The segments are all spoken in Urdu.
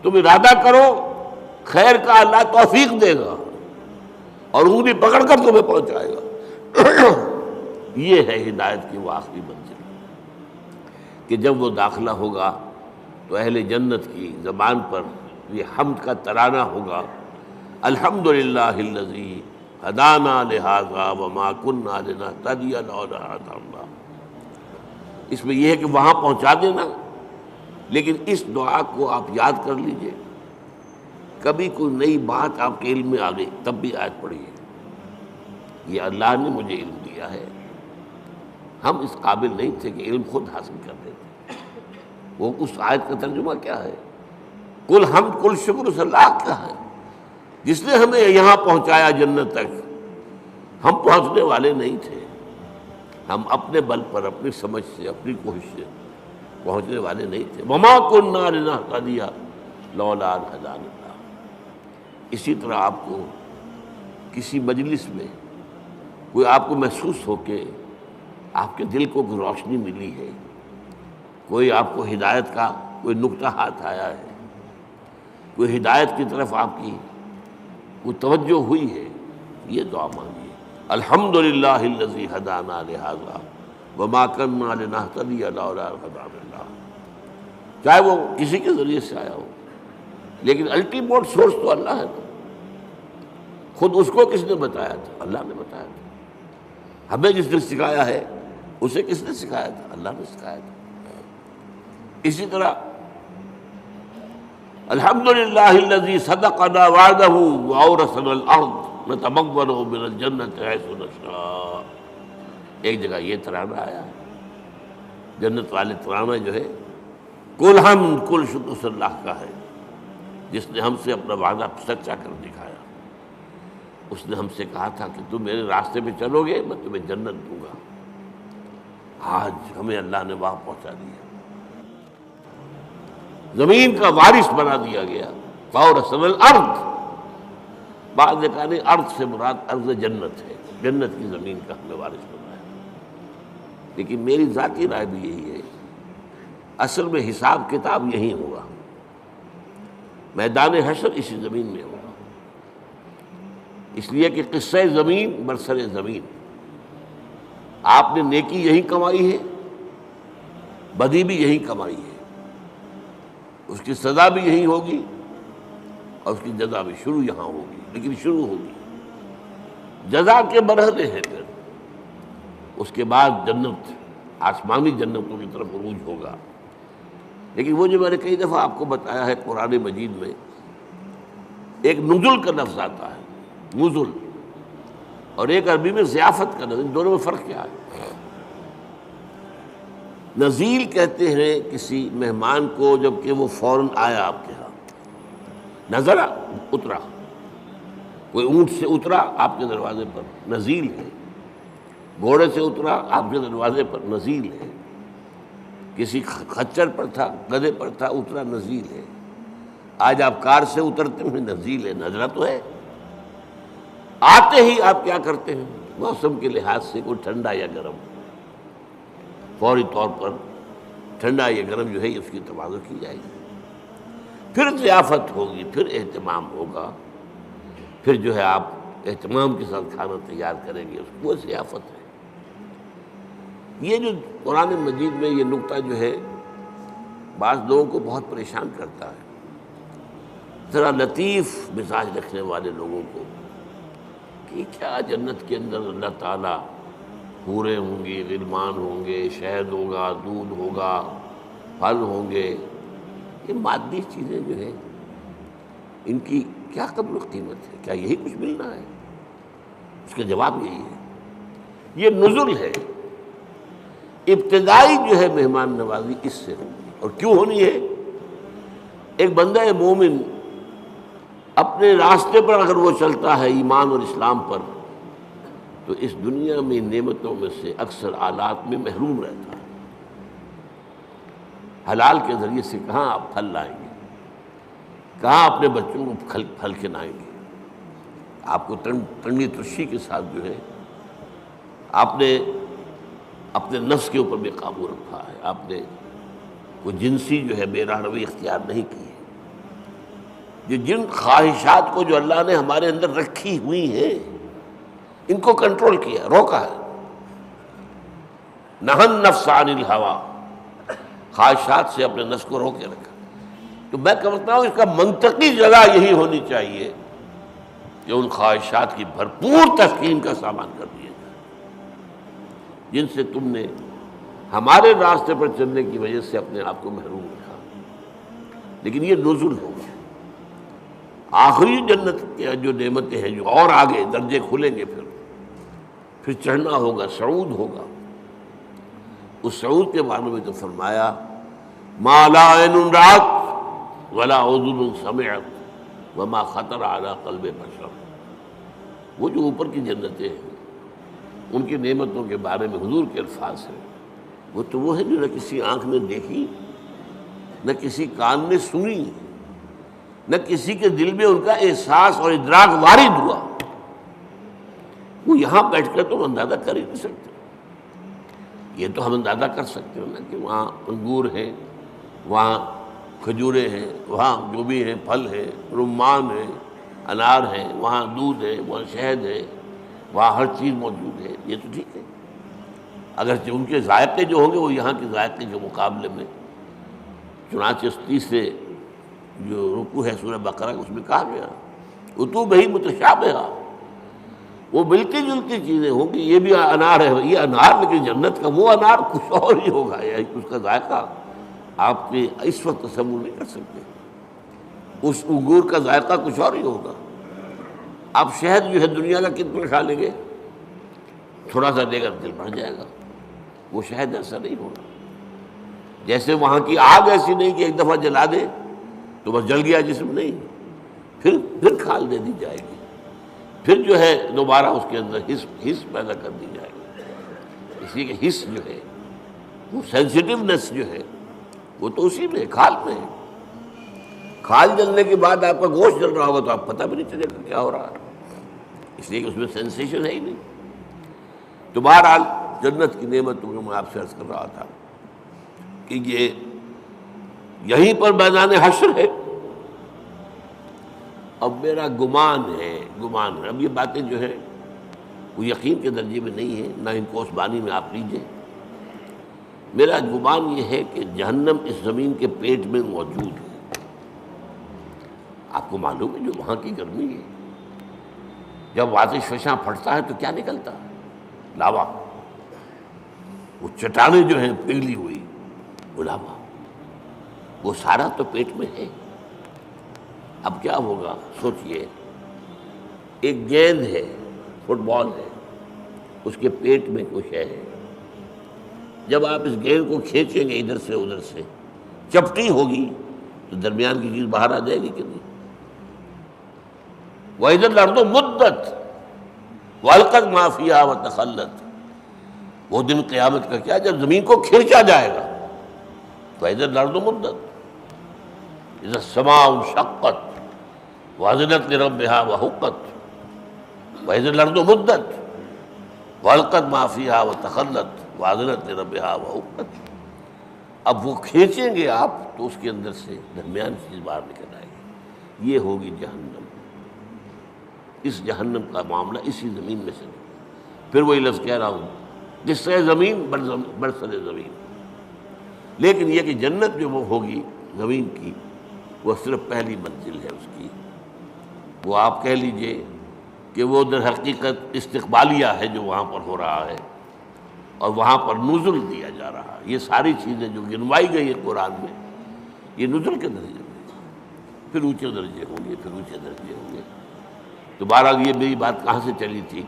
تم ارادہ کرو خیر کا، اللہ توفیق دے گا اور انگلی پکڑ کر تمہیں پہنچائے گا۔ یہ ہے ہدایت کی وہ آخری منزل کہ جب وہ داخلہ ہوگا تو اہل جنت کی زبان پر یہ حمد کا ترانہ ہوگا، الحمدللہ الذی ہدانا لہذا وما کنا لنہتدی لولا ان ہدانا اللہ۔ اس میں یہ ہے کہ وہاں پہنچا دینا، لیکن اس دعا کو آپ یاد کر لیجئے، کبھی کوئی نئی بات آپ کے علم میں آ گئی تب بھی آیت پڑھیے، یہ اللہ نے مجھے علم دیا ہے، ہم اس قابل نہیں تھے کہ علم خود حاصل کر لیتے۔ وہ اس آیت کا ترجمہ کیا ہے؟ کل حمد کل شکر اس اللہ کا ہے جس نے ہمیں یہاں پہنچایا جنت تک، ہم پہنچنے والے نہیں تھے، ہم اپنے بل پر اپنی سمجھ سے اپنی کوشش سے پہنچنے والے نہیں تھے۔ وما کنا لنہتدی لولا ان ہدانا اللہ۔ اسی طرح آپ کو کسی مجلس میں کوئی آپ کو محسوس ہو کہ آپ کے دل کو کوئی روشنی ملی ہے، کوئی آپ کو ہدایت کا کوئی نقطہ ہاتھ آیا ہے، کوئی ہدایت کی طرف آپ کی کوئی توجہ ہوئی ہے، یہ دعا مانگیے، الحمدللہ الذی ہدانا لہذا وما کنا لنہتدی لولا ان ہدانا اللہ۔ چاہے وہ کسی کے ذریعے سے آیا ہو، لیکن الٹیمیٹ سورس تو اللہ ہے نا۔ خود اس کو کس نے بتایا تھا؟ اللہ نے بتایا تھا۔ ہمیں جس نے سکھایا ہے اسے کس نے سکھایا تھا؟ اللہ نے سکھایا تھا۔ اسی طرح الحمدللہ الذی صدقنا وعدہ واورثنا الارض نتبوأ من الجنۃ حیث نشاء۔ ایک جگہ یہ ترانہ آیا ہے، جنت والے ترانہ جو ہے کل حمد کل شکر اس اللہ کا ہے جس نے ہم سے اپنا وعدہ سچا کر دکھایا۔ اس نے ہم سے کہا تھا کہ تم میرے راستے پہ چلو گے میں تمہیں جنت دوں گا، آج ہمیں اللہ نے وہاں پہنچا دیا، زمین کا وارث بنا دیا گیا۔ وَأَوْرَثَنَا الْأَرْضَ، بعض نے کہا نہیں، ارض سے مراد ارض جنت ہے، جنت کی زمین کا ہمیں وارث بنایا۔ لیکن میری ذاتی رائے بھی یہی ہے، اصل میں حساب کتاب یہی ہوگا، میدان حشر اسی زمین میں ہوگا، اس لیے کہ قصہ زمین برسر زمین، آپ نے نیکی یہی کمائی ہے، بدی بھی یہی کمائی ہے، اس کی سزا بھی یہی ہوگی اور اس کی جزا بھی شروع یہاں ہوگی، لیکن شروع ہوگی، جزا کے مرحلے ہیں، پھر اس کے بعد جنت، آسمانی جنتوں کی طرف عروج ہوگا۔ لیکن وہ جو میں نے کئی دفعہ آپ کو بتایا ہے، قرآن مجید میں ایک نزل کا لفظ آتا ہے، نزل، اور ایک عربی میں ضیافت کا لفظ، ان دونوں میں فرق کیا ہے؟ نزیل کہتے ہیں کسی مہمان کو جب کہ وہ فوراً آیا آپ کے ہاں، نزلہ اترا، کوئی اونٹ سے اترا آپ کے دروازے پر، نزیل ہے، گھوڑے سے اترا آپ کے دروازے پر، نزیل ہے، کسی خچر پر تھا، گدھے پر تھا، اترا، نزیل ہے۔ آج آپ کار سے اترتے ہیں، نزیل ہے، نزلہ تو ہے۔ آتے ہی آپ کیا کرتے ہیں؟ موسم کے لحاظ سے کوئی ٹھنڈا یا گرم، فوری طور پر ٹھنڈا یا گرم جو ہے اس کی تبادل کی جائے گی، پھر ضیافت ہوگی، پھر اہتمام ہوگا، پھر جو ہے آپ اہتمام کے ساتھ کھانا تیار کریں گے، اس کو ضیافت ہے۔ یہ جو قرآن مجید میں یہ نقطہ جو ہے بعض لوگوں کو بہت پریشان کرتا ہے، ذرا لطیف مزاج رکھنے والے لوگوں کو، کہ کیا جنت کے اندر اللہ تعالیٰ حوریں ہوں گی، غلمان ہوں گے، شہد ہوگا، دودھ ہوگا، پھل ہوں گے، یہ مادی چیزیں جو ہیں ان کی کیا قدر و قیمت ہے؟ کیا یہی کچھ ملنا ہے؟ اس کا جواب یہی ہے، یہ نزل ہے، ابتدائی جو ہے مہمان نوازی اس سے ہوگی۔ اور کیوں ہونی ہے؟ ایک بندہ مومن اپنے راستے پر اگر وہ چلتا ہے ایمان اور اسلام پر، تو اس دنیا میں نعمتوں میں سے اکثر آلات میں محروم رہتا ہے۔ حلال کے ذریعے سے کہاں آپ پھل لائیں گے، کہاں اپنے بچوں کو پھل کھلائیں گے؟ آپ کو تنگی ترشی کے ساتھ جو ہے آپ نے اپنے نفس کے اوپر بھی قابو رکھا ہے، آپ نے کوئی جنسی جو ہے بے راہ روی اختیار نہیں کی ہے، کہ جن خواہشات کو جو اللہ نے ہمارے اندر رکھی ہوئی ہیں ان کو کنٹرول کیا، روکا ہے. نہى النفس عن الهوى، خواہشات سے اپنے نفس کو روکے رکھا. تو میں سمجھتا ہوں اس کا منطقی جگہ یہی ہونی چاہیے کہ ان خواہشات کی بھرپور تسکین کا سامان کر دیا جائے جن سے تم نے ہمارے راستے پر چلنے کی وجہ سے اپنے آپ کو محروم رکھا. لیکن یہ نزول ہوگا. آخری جنت کے جو نعمتیں ہیں جو اور آگے درجے کھلیں گے، پھر چڑھنا ہوگا، صعود ہوگا. اس صعود کے بارے میں تو فرمایا ما لا عین رأت ولا اذن سمعت وما خطر علی قلب بشر. وہ جو اوپر کی جنتیں ہیں ان کی نعمتوں کے بارے میں حضور کے الفاظ ہیں، وہ تو وہ ہے جو نہ کسی آنکھ نے دیکھی، نہ کسی کان نے سنی، نہ کسی کے دل میں ان کا احساس اور ادراک وارد ہوا. وہ یہاں بیٹھ کر تو ہم اندازہ کر ہی نہیں سکتے. یہ تو ہم اندازہ کر سکتے ہیں نا کہ وہاں انگور ہیں، وہاں کھجوریں ہیں، وہاں جو بھی ہیں پھل ہیں، رمان ہیں، انار ہیں، وہاں دودھ ہے، وہاں شہد ہے، وہاں ہر چیز موجود ہے. یہ تو ٹھیک ہے، اگرچہ ان کے ذائقے جو ہوں گے وہ یہاں کے ذائقے کے مقابلے میں. چنانچہ تیسرے جو رکوع ہے سورہ بقرہ اس میں کہا گیا اتوبہ متشابہہ، وہ ملتی جلتی چیزیں ہوں گی. یہ بھی انار ہے، یہ انار، لیکن جنت کا وہ انار کچھ اور ہی ہوگا. اس کا ذائقہ آپ کے اس وقت تصور نہیں کر سکتے. اس انگور کا ذائقہ کچھ اور ہی ہوگا. آپ شہد جو ہے دنیا کا کتنا کھا لیں گے، تھوڑا سا دے کر دل بھر جائے گا. وہ شہد ایسا نہیں ہوگا. جیسے وہاں کی آگ ایسی نہیں کہ ایک دفعہ جلا دے تو بس جل گیا جسم، نہیں، پھر کھال دے دی جائے گی، پھر جو ہے دوبارہ اس کے اندر حس پیدا کر دی جائے گی. اس لیے کہ حس جو ہے، وہ سینسٹیونیس جو ہے، وہ تو اسی میں کھال میں ہے. کھال جلنے کے بعد آپ کا گوشت جل رہا ہوگا تو آپ پتہ بھی نہیں چلے گا کیا ہو رہا ہے، اس لیے کہ اس میں سینسیشن ہے ہی نہیں. تو بہرحال جنت کی نعمتوں کو میں آپ سے عرض کر رہا تھا کہ یہ یہیں پر میدان حشر ہے. اب میرا گمان ہے، اب یہ باتیں جو ہے وہ یقین کے درجے میں نہیں ہے، نہ ان کو عثمانی میں آپ لیجئے. میرا گمان یہ ہے کہ جہنم اس زمین کے پیٹ میں موجود ہے. آپ کو معلوم ہے جو وہاں کی گرمی ہے، جب آتش فشاں پھٹتا ہے تو کیا نکلتا ہے؟ لاوا. وہ چٹانیں جو ہیں پگھلی ہوئی، وہ لاوا، وہ سارا تو پیٹ میں ہے. اب کیا ہوگا سوچئے، ایک گیند ہے، فٹ بال ہے، اس کے پیٹ میں کچھ ہے. جب آپ اس گیند کو کھینچیں گے ادھر سے ادھر سے، چپٹی ہوگی تو درمیان کی چیز باہر آ جائے گی کہ نہیں؟ وَإِذَا الْأَرْضُ مُدَّتْ وَأَلْقَتْ مَا فِيهَا وَتَخَلَّتْ. وہ دن قیامت کا کیا جب زمین کو کھینچا جائے گا. وَإِذَا الْأَرْضُ مُدَّتْ إِذَا السَّمَاءُ انشَقَّتْ وَأَذِنَتْ لِرَبِّهَا وَحُقَّتْ وَإِذَا الْأَرْضُ مُدَّتْ وَأَلْقَتْ مَا فِيهَا وَتَخَلَّتْ وَأَذِنَتْ لِرَبِّهَا وَحُقَّتْ. اب وہ کھینچیں گے آپ تو اس کے اندر سے درمیان چیز باہر نکل آئے گی. یہ ہوگی جہنم. اس جہنم کا معاملہ اسی زمین میں سے. پھر وہی لفظ کہہ رہا ہوں، جس سے زمین برسر زمین. لیکن یہ کہ جنت جو وہ ہوگی زمین کی، وہ صرف پہلی منزل ہے اس کی. وہ آپ کہہ لیجئے کہ وہ در حقیقت استقبالیہ ہے جو وہاں پر ہو رہا ہے، اور وہاں پر نزل دیا جا رہا ہے. یہ ساری چیزیں جو گنوائی گئی ہیں قرآن میں، یہ نزل کے درجے میں. پھر اونچے درجے ہوں گے، پھر اونچے درجے ہوں گے. تو بہرحال یہ میری بات کہاں سے چلی تھی؟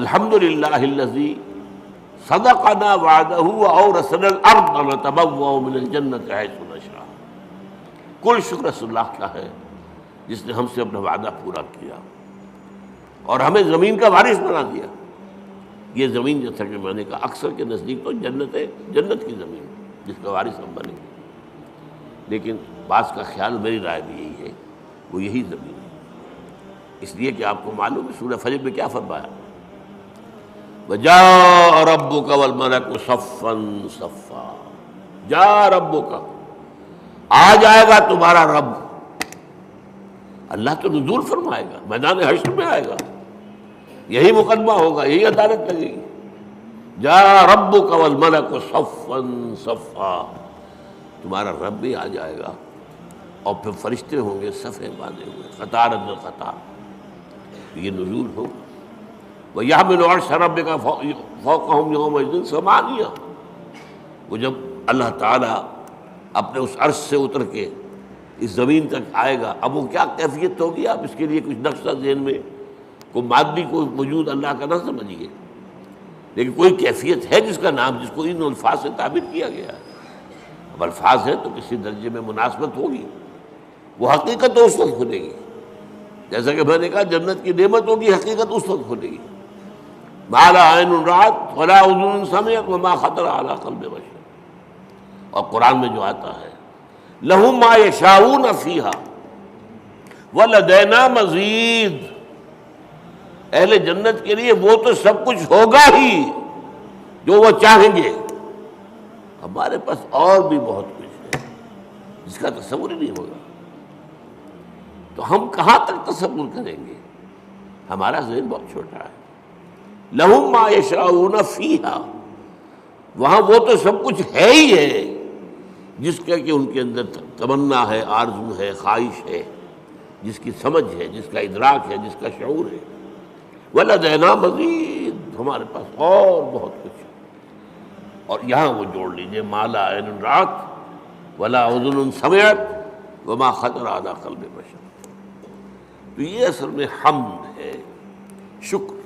الحمدللہ الذی صدقنا وعدہ وأورثنا الارض نتبوأ من الجنۃ حیث نشاء. کل شکر اس اللہ کا ہے جس نے ہم سے اپنا وعدہ پورا کیا اور ہمیں زمین کا وارث بنا دیا. یہ زمین جو تھا کہ میں نے کہا اکثر کے نزدیک تو جنت ہے، جنت کی زمین جس کا وارث ہم بنے گے. لیکن بعض کا خیال، میری رائے بھی یہی ہے، وہ یہی زمین ہے. اس لیے کہ آپ کو معلوم ہے سورہ فجر میں کیا فرمایا؟ وَجَاءَ رَبُّكَ وَالْمَلَكُ صَفًّا صَفًّا. جا ربک، آ جائے گا تمہارا رب. اللہ تو نزول فرمائے گا، میدان حشر میں آئے گا، یہی مقدمہ ہوگا، یہی عدالت لگے گی. جا ربک والملک صفا صفا، تمہارا رب بھی آ جائے گا اور پھر فرشتے ہوں گے صفے باندھے ہوئے، قطار اندر قطار. یہ نزول ہوگا. وَيَحْمِلُ عَرْشَ رَبِّكَ فَوْقَهُمْ يَوْمَئِذٍ ثَمَانِيَةٌ. وہ جب اللہ تعالیٰ اپنے اس عرش سے اتر کے اس زمین تک آئے گا، اب وہ کیا کیفیت ہوگی، آپ اس کے لیے کچھ نقشہ ذہن میں، کوئی مادی کوئی وجود اللہ کا نہ سمجھیے، لیکن کوئی کیفیت ہے جس کا نام، جس کو ان الفاظ سے تعبیر کیا گیا ہے. اب الفاظ ہے تو کسی درجے میں مناسبت ہوگی، وہ حقیقت تو اس وقت کھلے گی. جیسا کہ میں نے کہا جنت کی نعمت ہوگی، حقیقت اس وقت کھلے گی. ما لا عین رأت ولا اذن سمعت وما خطر علی قلب بشر. اور قرآن میں جو آتا ہے لہم ما یشاؤون فیہا ولدینا مزید، اہل جنت کے لیے وہ تو سب کچھ ہوگا ہی جو وہ چاہیں گے، ہمارے پاس اور بھی بہت کچھ ہے جس کا تصور ہی نہیں ہوگا. تو ہم کہاں تک تصور کریں گے، ہمارا ذہن بہت چھوٹا ہے. لہم ما یشاؤون فیہا، وہاں وہ تو سب کچھ ہے ہی ہے جس کا کہ ان کے اندر تمنا ہے، آرزو ہے، خواہش ہے، جس کی سمجھ ہے، جس کا ادراک ہے، جس کا شعور ہے. وَلَدَيْنَا مَزِيدٌ، ہمارے پاس اور بہت کچھ ہے. اور یہاں وہ جوڑ لیجئے ما لا عین رأت ولا اذن سمعت وما خطر علی قلب بشر. تو یہ اصل میں حمد ہے، شکر